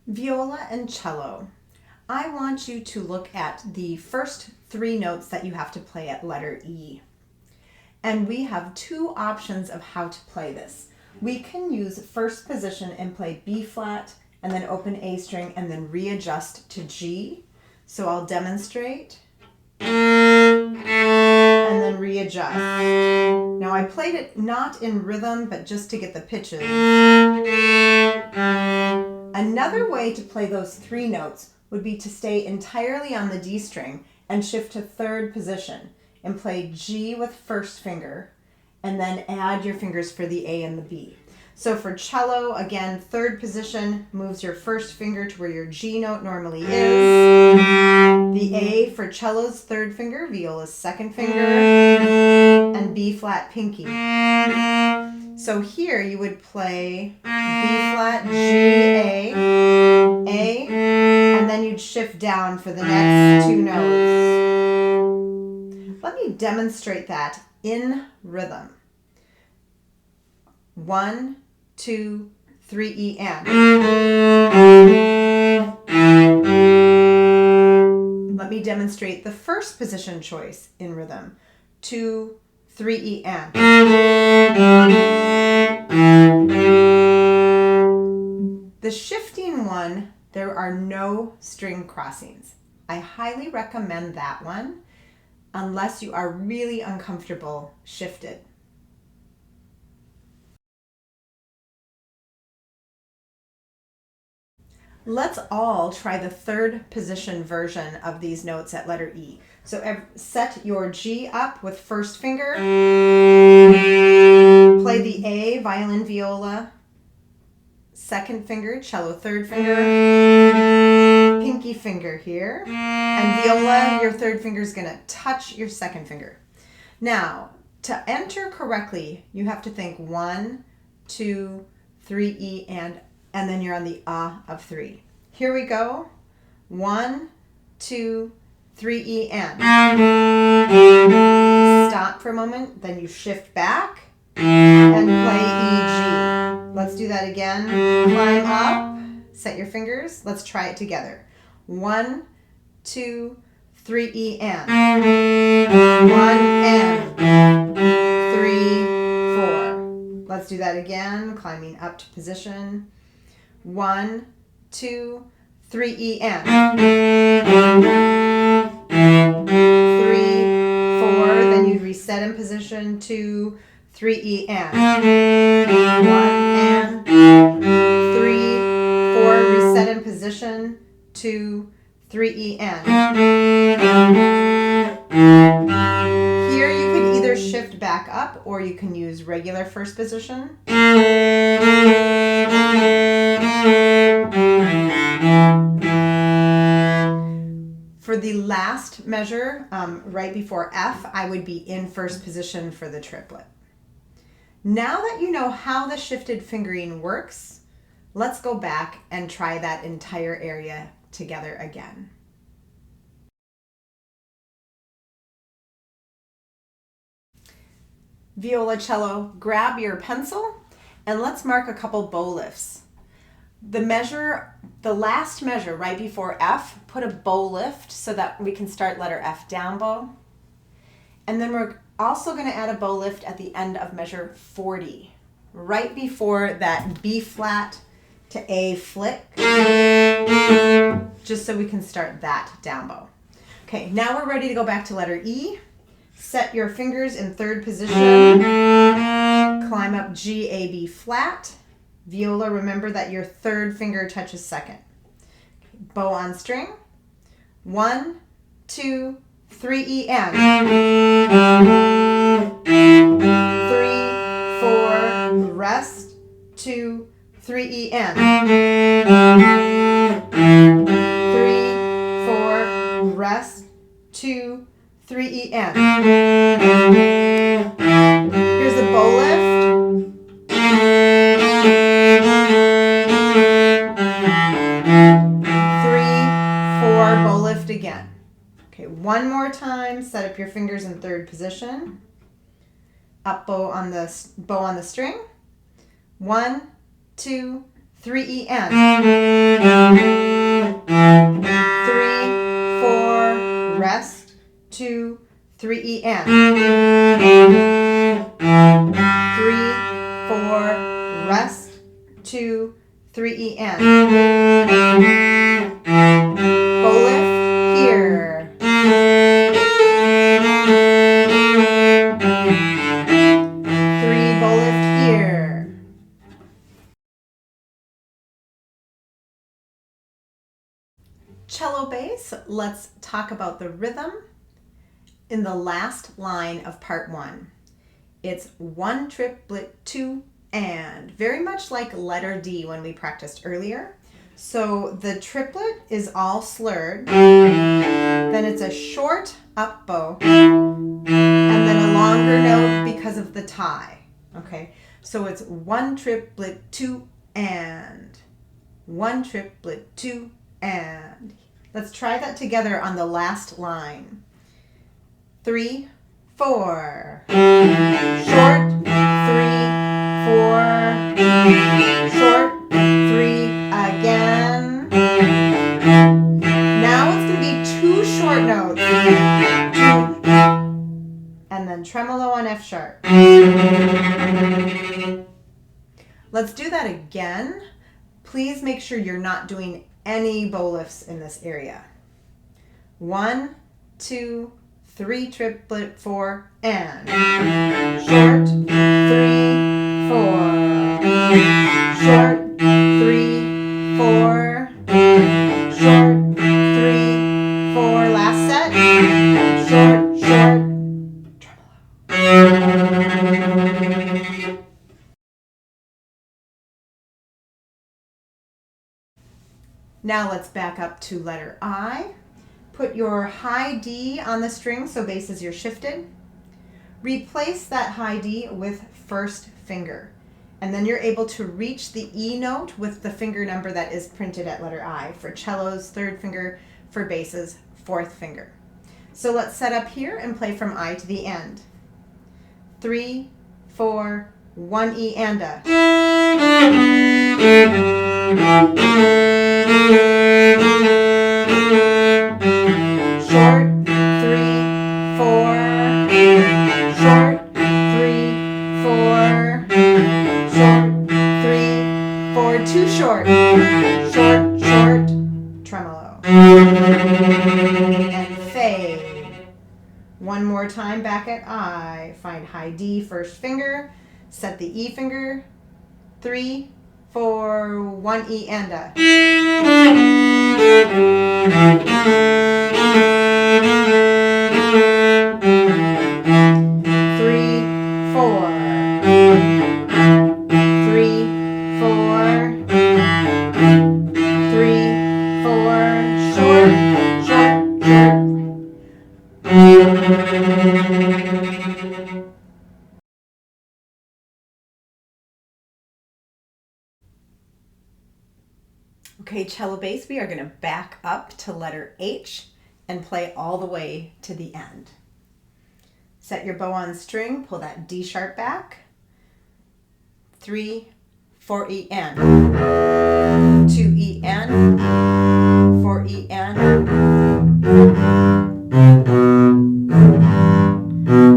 Viola and cello. I want you to look at the first three notes that you have to play at letter E. And we have two options of how to play this. We can use first position and play B flat and then open A string and then readjust to G. So I'll demonstrate and then readjust. Now I played it not in rhythm, but just to get the pitches. Another way to play those three notes would be to stay entirely on the D string and shift to third position and play G with first finger and then add your fingers for the A and the B. So for cello, again, third position moves your first finger to where your G note normally is. The A for cello's third finger, viola's second finger, and B flat pinky. So here you would play B flat, G, A, and then you'd shift down for the next two notes. Let me demonstrate that in rhythm. 1, 2, 3, E, and. Let me demonstrate the first position choice in rhythm. 2, 3, E, and. The shifting one, there are no string crossings. I highly recommend that one unless you are really uncomfortable shifted. Let's all try the third position version of these notes at letter E. So set your G up with first finger. Play the A, violin, viola, second finger, cello, third finger, pinky finger here, and viola, your third finger is going to touch your second finger. Now, to enter correctly, you have to think 1, 2, 3, E, and then you're on the of 3. Here we go. 1, 2, 3, E, and. Stop for a moment, then you shift back and play E, G. Let's do that again. Climb up, set your fingers. Let's try it together. 1, 2, 3, E, and. 1, and. 3, 4. Let's do that again, climbing up to position. 1, 2, 3, E, and. 3, 4. Then you'd reset in position. 2, 3, E, and. 1, and. 3, 4. Reset in position. 2, 3, E, and. Here you could either shift back up or you can use regular first position. For the last measure, right before F, I would be in first position for the triplet. Now that you know how the shifted fingering works, let's go back and try that entire area together again. Viola, cello, grab your pencil and let's mark a couple bow lifts. The last measure right before F, put a bow lift so that we can start letter F down bow. And then we're also going to add a bow lift at the end of measure 40, right before that B flat to A flick, just so we can start that down bow. Okay, now we're ready to go back to letter E. Set your fingers in third position, climb up G, A, B flat. Viola, remember that your third finger touches second. Bow on string. 1, 2, 3, E, and. 3, 4, rest. 2, 3, E, and. 3, 4, rest. 2, 3, E, and. Here's the bow lift. 3, 4, bow lift again. Okay, one more time. Set up your fingers in third position. Up bow on the string. 1, 2, 3 E N. 3, 4, rest, 2, 3 E N. 3, 4, rest, 2, 3 E N. Bow lift here. 3, bow lift here. Cello bass, let's talk about the rhythm in the last line of part 1. It's 1 triplet 2 and, very much like letter D when we practiced earlier. So the triplet is all slurred, then it's a short up bow, and then a longer note because of the tie. Okay, so it's 1 triplet 2 and 1 triplet 2 and. Let's try that together on the last line. 3, 4. Short, 3, 4. Short, 3 again. Now it's going to be 2 short notes. And then tremolo on F sharp. Let's do that again. Please make sure you're not doing any bow lifts in this area. 1, 2, 3 triplet 4 and. Short, 3, 4. Short, 3, 4. Short, 3, 4. Last set. Short, short. Tremolo. Now let's back up to letter I. Put your high D on the string so bass is your shifted. Replace that high D with first finger. And then you're able to reach the E note with the finger number that is printed at letter I. For cellos, 3rd finger. For basses, 4th finger. So let's set up here and play from I to the end. 3, 4, 1 E and a. Short, 3, 4. Short, 3, 4. Short, 3, 4. 2 short. Short, short. Tremolo. And fade. One more time back at I. Find high D, first finger. Set the E finger. 3, 4, 1 E and a. 3, 4. 3, 4. 3, 4. Short, short, short. Okay, cello bass, we are going to back up to letter H and play all the way to the end. Set your bow on string, pull that D sharp back. 3, 4 E N. 2 E N. 4 E N.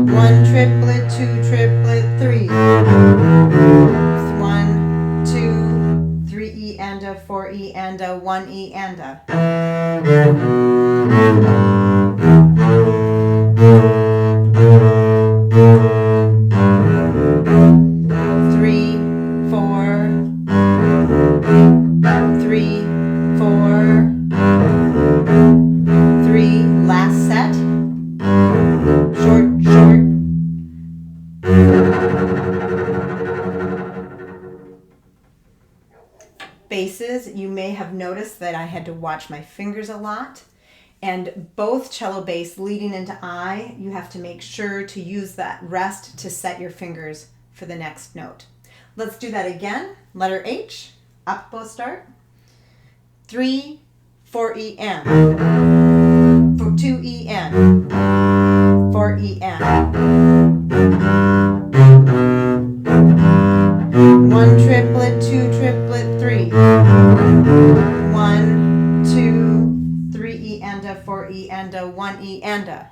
1 triplet, 2 triplet, 3. 1, 2, 3 E and a, 4 E and a, 1 E and a. 3, 4. 3, 4. 3. Last set. Short, short. Basses, you may have noticed that I had to watch my fingers a lot. And both cello bass leading into I, you have to make sure to use that rest to set your fingers for the next note. Let's do that again. Letter H, up bow start. 3, 4 E N. 2 E N. 4 E N. 1 triplet, 2 triplet, 3. 1, 2, 3 E and a, 4 E and a, 1 E and a.